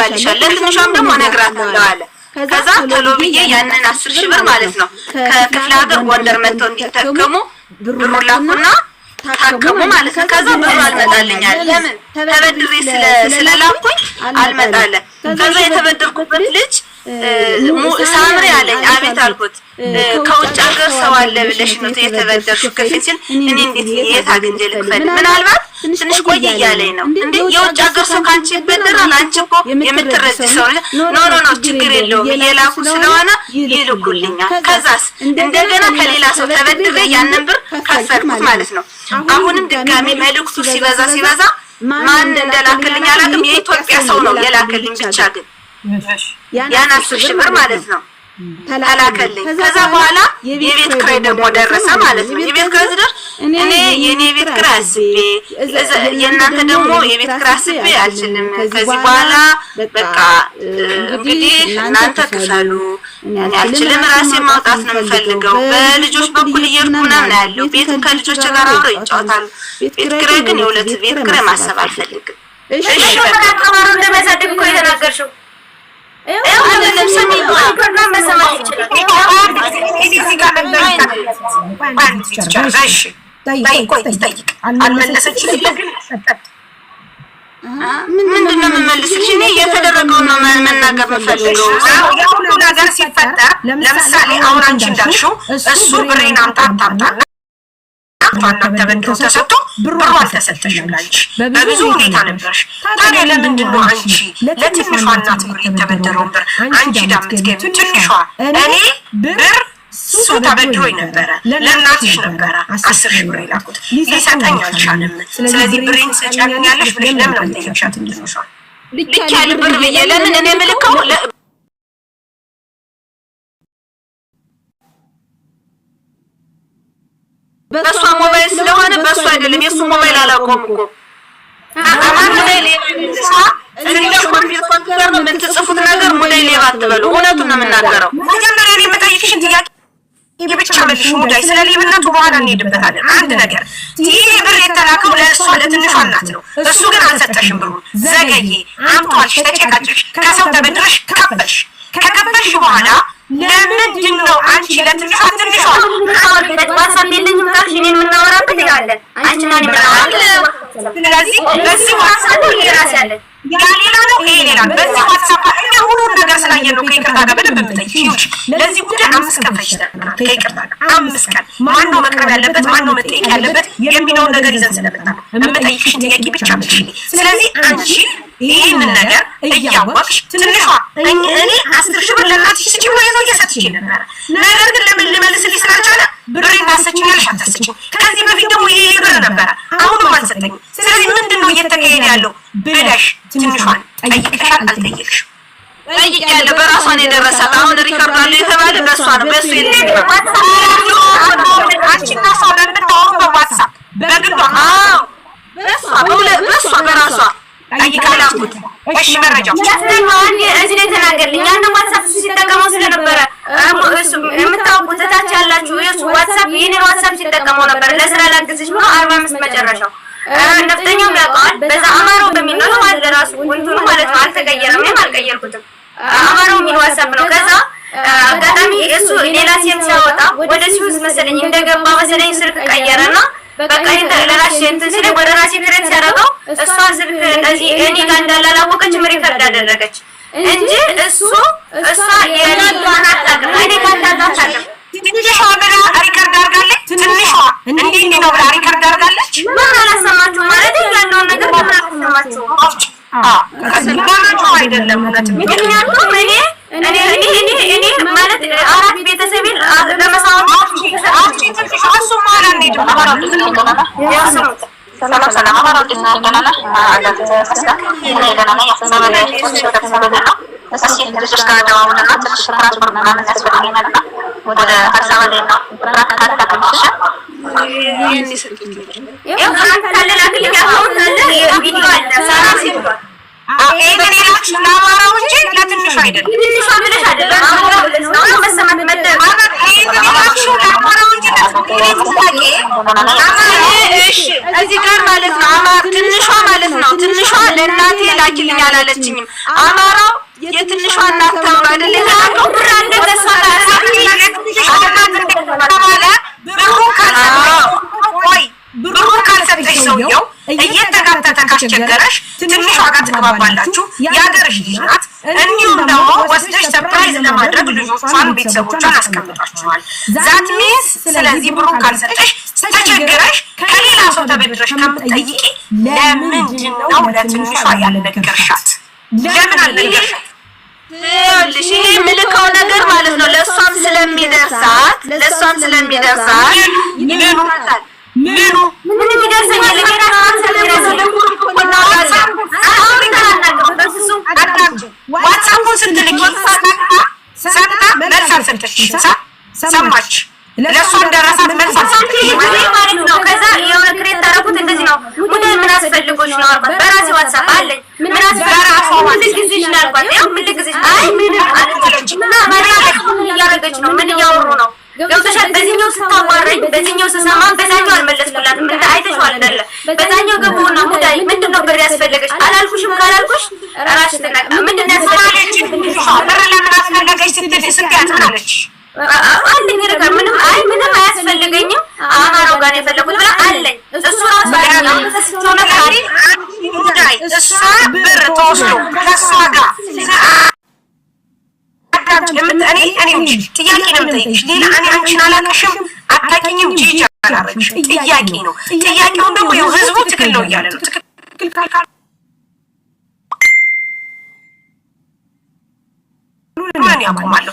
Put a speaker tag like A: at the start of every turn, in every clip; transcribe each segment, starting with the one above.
A: ይመጣልሻል ለትንሿም ደግሞ እነግራታለሁ አለ ከዛ ቶሎ ብዬ ያንን 10,000 ብር ማለት ነው ከክፍለ ሀገር ጎንደር መጥተው እንዲታከሙ ብሩ ላኩና ታከሙ ማለት ነው ከዛ ብሩ አልመጣልኛል ለምን ተበድሬ ስለላኩኝ አልመጣለ ከዛ የተበደርኩበት ልጅ ሳምሪ አለኝ አቤት አልኩት ከውጭ ሀገር ሰው አለ ብለሽ ነው የተበደርሽው ከፊል እኔ እንዴት የታገንጀ ልክፈል ምናልባት ትንሽ ቆይ እያለኝ ነው እንዴ የውጭ ሀገር ሰው ካንቺ ይበደራል አንቺ እኮ የምትረጂ ሰው ኖ ችግር የለውም የላኩ ስለሆነ ይልኩልኛል ከዛስ እንደገና ከሌላ ሰው ተበድሬ ያንን ብር ከፈልኩት ማለት ነው አሁንም ድጋሚ መልእክቱ ሲበዛ ማን እንደላከልኝ አላውቅም የኢትዮጵያ ሰው ነው የላከልኝ ብቻ ግን ያን 10,000 ብር ማለት ነው ተላከልኝ ከዛ በኋላ የቤት ክራይ ደግሞ ደረሰ ማለት ነው የቤት ክራይ ደረሰ እኔ የኔ ቤት ክራይ አስቤ የእናንተ ደግሞ የቤት ክራይ አስቤ አልችልም ከዚህ በኋላ በቃ እንግዲህ እናንተ ክፈሉ እኔ አልችልም ራሴ ማውጣት ነው የምፈልገው በልጆች በኩል እየርኩና ነው ያለው ቤት ከልጆች ጋር አብረው ይጫወታሉ ቤት ክራይ ግን የሁለት ቤት ክራይ ማሰብ አልፈልግም እሺ ተማሩ እንደማሳደግ እኮ የተናገርሽው አይደለም ሰሚኝ ፕሮግራም መሰማት ይችላል እዚህ ጋር እሺ ጠይቅ አልመለሰችልኝ ግን ምንድነው የምመልስልሽ እኔ የተደረገው ነው መናገር የምፈልገው ሁሉ ነገር ሲፈጠር ለምሳሌ አሁን አንቺ እንዳልሽው እሱ ብሬን አምጣጣና አንተ ተበድሮ ተሰጥቶ ብሩ አልተሰጠሽም ላንቺ በብዙ ሁኔታ ነበርሽ ታዲያ ለምንድን ነው አንቺ ለትንሿ እናት ብር የተበደረውን ብር አንቺ ዳምትገብ ትንሿ እኔ ብር ሱ ተበድሮኝ ነበረ ለእናትሽ ነበረ 10,000 ብር ይላኩት ሊሰጠኝ አልቻለም ስለዚህ ብሬን ሰጫኛለሽ ብለሽ ለምን አልጠየቅሻት ትንሿ ልክ ያለ ብር ብዬ ለምን እኔ መልከው በሷ ሞባይል ስለሆነ በሷ አይደለም የሱ ሞባይል አላቆም እኮ አማን ሞባይል እንደው ኮምፒውተር ነው የምትጽፉት ነገር ሞባይል ያባትበሉ እውነቱን ነው የምናገረው መጀመሪያ ላይ መጣይክሽን ጥያቄ የብቻ መልሽ ሙዳይ ስለሌብነቱ በኋላ እንሄድበታለን አንድ ነገር ይሄ ብር የተላከው ለእሷ ለትንሿ እናት ነው እሱ ግን አልሰጠሽም ብሩ ዘገየ አምጧልሽ ተጨቃጨሽ ከሰው ተበድረሽ ከከፈልሽ በኋላ ለምንድን ነው አንቺ ለትንሿ ዋትስአፕ የለኝም ካልሽ እኔን የምናወራበት ይላለን አንቺ ማን ይመጣል ስለዚህ በዚህ ዋትስአፕ ይራስ ያለ ያሌላ ነው ይሄ ሌላ በዚህ ዋትስአፕ እንደ ሁሉ ነገር ስላየነው ከይቅርታ ጋር በደንብ ብትጠይቂሽ ለዚህ ጉዳይ 5 ቀን ፈጅተን ከይቅርታ 5 ቀን ማን ነው መቅረብ ያለበት ማን ነው መጠየቅ ያለበት የሚለውን ነገር ይዘን ስለመጣ እምጠይቅሽ ጥያቄ ብቻ ብቻ ስለዚህ አንቺ ይሄንን ነገር እያወቅሽ ትንሿ እኔ 10,000 ብር ለእናትሽ ስጪ ብሎ ነው እየሰጥሽ ነበር ነገር ግን ለምን ልመልስልሽ ስላልቻለ ብሬን ታሰጪኛለሽ አታሰጪኝ ከዚህ በፊት ደግሞ ይሄ ብር ነበር አሁንም አልሰጠኝ ስለዚህ ምንድነው እየተካሄደ ያለው ብለሽ ትንሿን ጠይቀሻል አልጠየቅሽ ጠይቄያለሁ በራሷ ነው የደረሳት አሁን ሪከርድ አለ የተባለ በሷ ነው በሱ የለም አንቺና ሰው ለምታወሩ በዋትስአፕ በግሏ በሷ በራሷ ጠይቃላኩት እሺ መረጃው ያስተኛው አንዴ እዚህ ላይ ተናገርልኝ አንተ ዋትስአፕ ሲጠቀመው ስለነበረ የምታውቁት ታች ያላችሁ የሱ ዋትስአፕ የኔ ዋትስአፕ ሲጠቀመው ነበር ለስራ ላግዝሽ ነው 45 መጨረሻው ነፍጠኛው ያውቃል በዛ አማራው በሚለው ማለት ለራሱ ወንቱ ማለት ነው አልተቀየረም እኔም አልቀየርኩትም አማራው የሚል ዋትስአፕ ነው ከዛ አጋጣሚ እሱ ሌላ ሴት ሲያወጣ ወደ ሲውዝ መሰለኝ እንደገባ መሰለኝ ስልክ ቀየረና በቃ ለራሽ እንትን ሲል ወደ ራሴ ክሬት ያደረገው እሷ ስልክ እዚህ እኔ ጋር እንዳላላወቀች ሪከርድ አደረገች እንጂ እሷ የሌላውን አታውቅም እኔ ጋር እንዳላታውቅም ትንሿ ብላ ሪከርድ አድርጋለች ትንሿ እንዲህ ነው ብላ ሪከርድ አድርጋለች ምን አላሰማችሁ ማለት ያለውን ነገር ምን አላሰማችሁ ማናቸው አይደለም ምክንያቱም እኔ ማለት አራት ቤተሰቤን ለመሳወቅ እሱ ማለት ነው ሰላም አማራው ደናና አዳት ተስካክ ይሄዳና ያፈሰበለ እሱ ተሰበለ እሱ ልጅሽ ጋር ደዋውልና ትንሽ ትራንስፖርት ምናምን ያስፈልገኛል ወደ ሀሳብ ላይ ነው ብራካታከሽ ይሄን ካለላክልኝ አሁን ቪዲዮ አለ ሳራሲ ይሄን ይላችሁ ለአማራው እንጂ ለትንሹ አይደለም ትንሹ ብለሽ አይደለም አማራው ብለሽ ነው መሰማት መደብ ይሄን ይላችሁ ለአማራው እንጂ እሺ እዚህ ጋር ማለት ነው ትንሿ ማለት ነው ትንሿ ለእናቴ ላኪልኝ አላለችኝም። አማራው የትንሿ እናት ተብሎ አይደል ያለው ብር እንደተሰራ ብሩን ካልሰጠሽ ሰውየው እየተጋተተ ካስቸገረሽ ትንሿ ጋር ትግባባላችሁ። የሀገርሽ ልጅ ናት። እንዲሁም ደግሞ ወስደሽ ሰርፕራይዝ ለማድረግ ልጆቿን ቤተሰቦቿን አስቀምጣችኋል። ዛት ሚንስ ስለዚህ ብሩን ካልሰጠሽ ተቸገረሽ ከሌላ ሰው ተበድረሽ ከምትጠይቂ ለምንድን ነው ለትንሿ ያልነገርሻት? ለምን አልነገርሻት? ይኸውልሽ ይሄ ምልከው ነገር ማለት ነው ለእሷም ስለሚደርሳት ምን ይደርሰኛል? ዋትሳፑን ስትልኪ ሰምታ መልስ አልሰጠችሽ። ሰማች ለእሷም ደረሳት መልስ አልሰጠችሽ ማለት ነው። ከዛ የሆነ ክሬት ታረኩት እንደዚህ ነው። ሙዳይ ምን አስፈልጎሽ ነው አልኳት። በራሴ ዋትሳፕ አለኝ። ምን አስፈራራሽ ነው? ምን ልግዝሽ ነው አልኳት። ያው ምን ልግዝሽ? አይ ምንም አለች። እና ማለት ምን እያደረገች ነው? ምን እያወሩ ነው? ገብቶሻል? በዚህኛው ስታዋረኝ በዚህኛው ስሰማ በዛኛው አልመለስኩላትም። እንደ አይተሽዋል አይደለ? በዛኛው ገቡና ሙዳይ ምንድነው ብር ያስፈልገሽ? አላልኩሽም? ካላልኩሽ ራስሽ ተናቀ። ምንድነው ያስፈልገሽ? ብር ለምን አስፈልገሽ ስትያት ምን አለች? አለኝ ነገር ምንም ምንም አያስፈልገኝም አማራው ጋር የፈለኩት ብላ አለኝ። እሱ ራሱ ሙዳይ እሷ ብር ተወስዶ ከእሷ ጋር እኔ ጥያቄ ነው የምጠይቅሽ። ሌላ እኔ አንቺን አላልሽም፣ አታውቂኝም፣ ጂጂ አላረግሽም። ጥያቄ ነው። ጥያቄውን ደግሞ ይኸው ህዝቡ ትክክል ነው እያለ ነው። ትክክል ካልካል ምን ያቆማለሁ?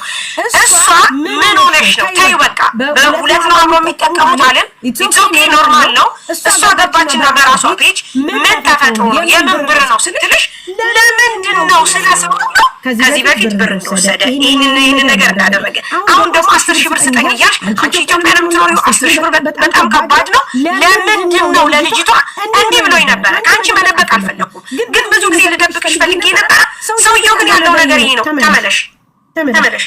A: እሷ ምን ሆነሽ ነው? ተይው በቃ በሁለት ነው አብሮ የሚጠቀሙት አለን። ኢትዮጵያ ኖርማል ነው። እሷ ገባችና በራሷ ፔጅ ምን ተፈጥሮ ነው የምን ብር ነው ስትልሽ ለምንድን ነው ስለሰው ከዚህ በፊት ብር እንደወሰደ ይህንን ነገር እንዳደረገ አሁን ደግሞ 10,000 ብር ስጠኝ እያልሽ አንቺ ኢትዮጵያ ነው የምትኖሪው። 10,000 ብር በጣም ከባድ ነው። ለምንድን ነው ለልጅቷ እንዲህ ብሎኝ ነበረ። ከአንቺ መደበቅ አልፈለኩም፣ ግን ብዙ ጊዜ ልደብቅሽ ፈልጌ ነበረ። ሰውየው ግን ያለው ነገር ይሄ ነው። ተመለሽ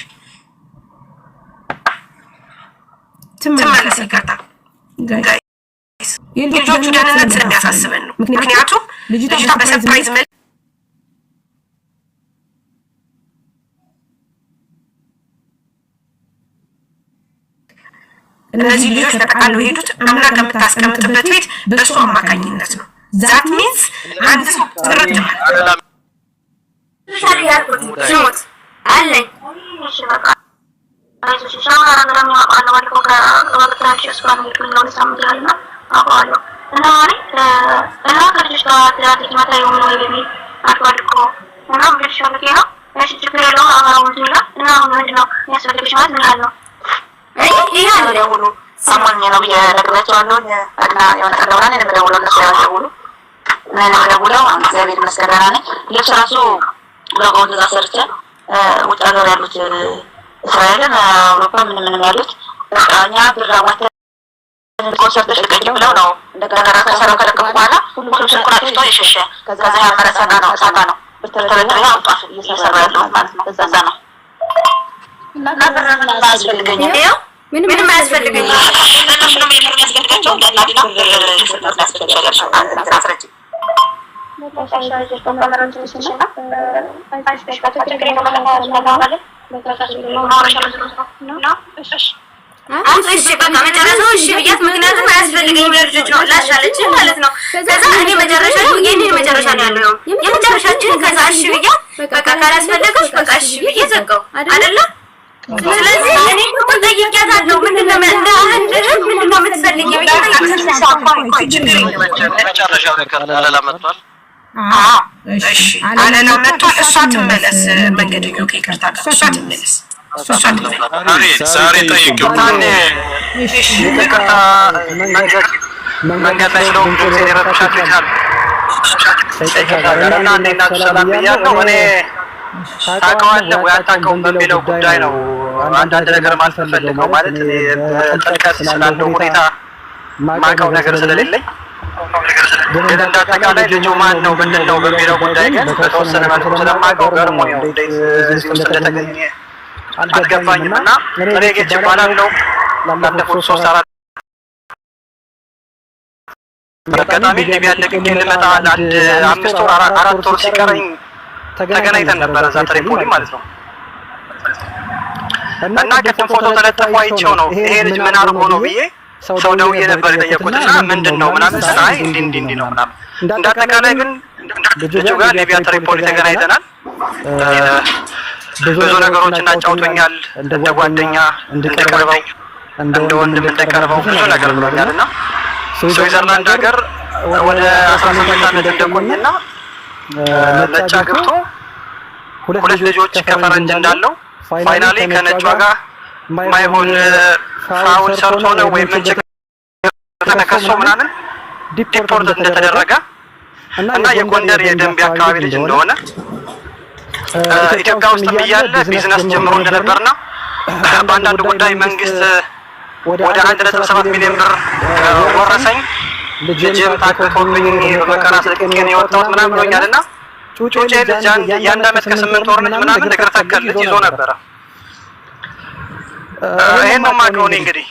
A: ይቅርታ የልጆቹ ደህንነት ስለሚያሳስበን ነው። ምክንያቱም ልጅቷ በሰርፕራይዝ እነዚህ ልጆች ተጠቃለው የሄዱት አምላክ ከምታስቀምጥበት ቤት በእሱ አማካኝነት ነው። ዛት ሚንስ አንድ ሰው ትርት ማለት አለኝ
B: ሰሞኑን ነው እየነገርኳቸዋለሁ እና የሆነ ቀን ደውላ ነው የምደውለው። እነሱ ያደውሉ እና ደውለው እግዚአብሔር ይመስገን ደህና ነኝ። ልብስ ራሱ ብሎጋው እንደዛ ሰርቼ ውጭ ሀገር ያሉት እስራኤልን አውሮፓ ምንም ያሉት በቃ እኛ ብር አዋተን ኮንሰርት ተሽቀኝ ብለው ነው እንደገና ከሰራው ከለቀቁ በኋላ ሁሉም ስልኩን አጥፍቶ የሸሸ ከዛ ያመረሰና ነው እሳታ ነው በተለይ አውጣት እየሰራ ያለው ማለት ነው። ከዛ ነው እና ብር ምን አስፈልገኝ
A: ምንም አያስፈልገኝም።
B: እነሱ ነው የሚያስፈልጋቸው እንዳላዲና ያስፈልጋቸው አንተ አስረጅ
A: እሺ በቃ መጨረሻው እሺ ብያት፣ ምክንያቱም አያስፈልገኝም ለልጆች ነው ላሻለች ማለት ነው። ከዛ እኔ መጨረሻ ነው የኔ መጨረሻ ነው ያለው የመጨረሻችን። ከዛ እሺ ብያት በቃ ካላስፈለገሽ በቃ እሺ ብዬ ዘጋው አይደለ። ስለዚህ እኔ እኮ ጠይቄያታለሁ። ምንድነው የምትፈልጊው?
C: መጨረሻው ነገር አለላ መጥቷል።
A: እሺ አለላ መጥቷል። እሷ ትመለስ። መንገደኛው ከይቅርታ ጋር እሷ ትመለስ።
C: ዛሬ ጠይቂው።
A: እሺ
C: ይቅርታ መንገድ ላይ ነው ረብሻት ይቻል እና እንዴት ናችሁ? ሰላም ብያለሁ። እኔ ታውቀዋለህ ወይ አታውቀውም በሚለው ጉዳይ ነው አንዳንድ ነገር ማልፈልገው ማለት ጥልቀት ስላለው ሁኔታ ማውቀው ነገር ስለሌለኝ፣ ግን እንዳጠቃላይ ልጁ ማን ነው ምንድን ነው በሚለው ጉዳይ ግን በተወሰነ መልኩ ስለማውቀው ገርሞኝ ነው እንዴት እዚህ ውስጥ እንደተገኘ አልገባኝም። እና እኔ ጌች እባላለሁ። ላለፉት 3-4 በአጋጣሚ ሊቢያ ለቅቄ ልመጣ ለአንድ 5 ወር 4 ወር ሲቀረኝ ተገናኝተን ነበረ እዛ ትሪፖሊ ማለት ነው። እና ቅድም ፎቶ ተለጥፎ አይቼው ነው ይሄ ልጅ ምን አድርጎ ነው ብዬ ሰው ደውዬ ነበር የጠየኩትና ምንድን ነው ምናምን ሳይ እንዲህ ነው ምናምን። እንዳጠቃላይ ግን ልጁ ጋር ሊቢያ ትሪፖሊ ተገናኝተናል። ብዙ ነገሮችን አጫውቶኛል። እንደ ጓደኛ እንደቀርበው እንደ ወንድም እንደቀርበው ብዙ ነገር ብሎኛልና ስዊዘርላንድ ሀገር ወደ 18 ዓመት እንደቆየና ነጭ አግብቶ 2 ልጆች ከፈረንጅ እንዳለው ፋይናሊ ከነጯ ጋር ማይሆን ፋውል ሰርቶ ነው ወይም ወንጀል ተከሶ ምናምን ዲፖርት እንደተደረገ እና የጎንደር የደንቢ አካባቢ ልጅ እንደሆነ ኢትዮጵያ ውስጥ እያለ ቢዝነስ ጀምሮ እንደነበርና በአንዳንድ ጉዳይ መንግስት ወደ 1.7 ሚሊዮን ብር ወረሰኝ ልጅም ታክቶብኝ በመከራ ስለቅቄ ነው የወጣሁት ምናምን ብሎኛልና ጩጬ ልጅ የአንድ ዓመት ከ8 ወር ልጅ ምናምን እግር ተከል ልጅ ይዞ ነበረ። ይሄን ነው የማውቀው እኔ እንግዲህ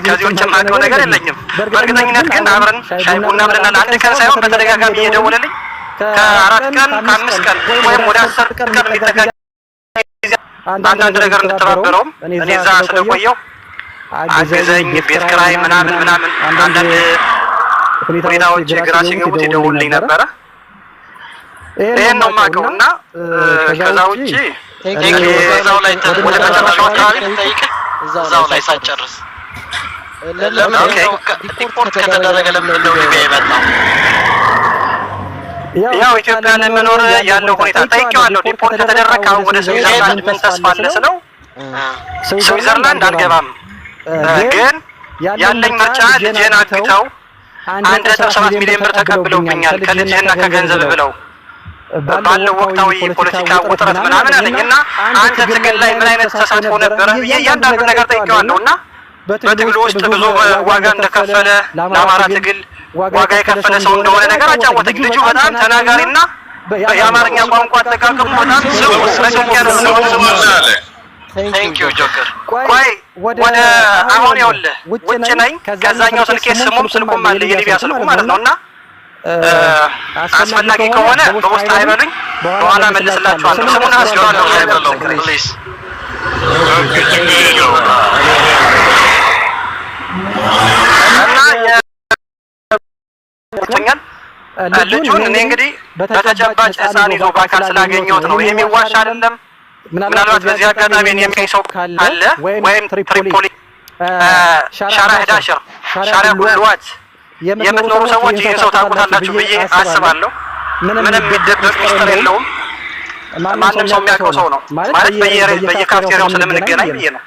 C: ከዚህ ውጭ የማውቀው ነገር የለኝም። በእርግጠኝነት ግን አብረን ሻይ ቡና ብለናል። አንድ ቀን ሳይሆን በተደጋጋሚ እየደወለልኝ ከ4 ቀን ከ5 ቀን ወይም ወደ 10 ቀን ሊጠጋ አንዳንድ ነገር እንድተባበረውም እኔ እዛ ስለቆየው አገዘኝ። ቤት ኪራይ ምናምን አንዳንድ ሁኔታዎች ግራ ሲገቡት ይደውልልኝ ነበረ። ይሄን ነው የማውቀው እና ከዛ ውጪ እዛው ላይ ወደ መጨረሻው አካባቢ እዛው ላይ ሳጨርስ ለምን ዲፖርት ከተደረገ ለምን ነው ሊቢያ የመጣው? ያው ኢትዮጵያ ለመኖር ያለው ሁኔታ ጠይቄዋለሁ። ዲፖርት ከተደረገ አሁን ወደ ስዊዘርላንድ ምን ተስፋ አለ ስለው ስዊዘርላንድ አልገባም፣ ግን ያለኝ ምርጫ ልጄን አግተው 1.7 ሚሊዮን ብር ተቀብለውብኛል ከልጅህና ከገንዘብ ብለው ባለው ወቅታዊ የፖለቲካ ውጥረት ምናምን አለኝና አንተ ትግል ላይ ምን አይነት ተሳትፎ ነበረ ብዬ እያንዳንዱ ነገር ጠይቄዋለሁና በትግሉ ውስጥ ብዙ ዋጋ እንደከፈለ ለአማራ ትግል ዋጋ የከፈለ ሰው እንደሆነ ነገር አጫወተኝ። ልጁ በጣም ተናጋሪና የአማርኛ ቋንቋ አጠቃቀሙ በጣም ስለኛ ነው። ቴንክ ዩ ጆከር። ቆይ ወደ አሁን ይኸውልህ ውጭ ነኝ። ከዛኛው ስልኬ ስልኩም አለ የሊቢያ ስልኩ ማለት ነውና አስፈላጊ ከሆነ በውስጥ አይበሉኝ፣ በኋላ መልስላችኋለሁ። ስሙን አስገባለሁ አይበለው ፕሊዝ። እና ልጁን እኔ እንግዲህ በተጨባጭ ሕፃን ይዞ በአካል ስላገኘሁት ነው። ይሄ የሚዋሽ አይደለም። ምናልባት በዚህ አጋጣሚ የሚያውቀኝ ሰው ካለ ወይም ትሪፖሊ ሻራ ዳሽር ሻራ ጉልዋት የምትኖሩ ሰዎች ይህን ሰው ታውቁታላችሁ ብዬ አስባለሁ። ምንም የሚደበቅ ሚስጥር የለውም። ማንም ሰው የሚያውቀው ሰው ነው ማለት በየካፍቴሪያው ስለምንገናኝ ብዬ ነው።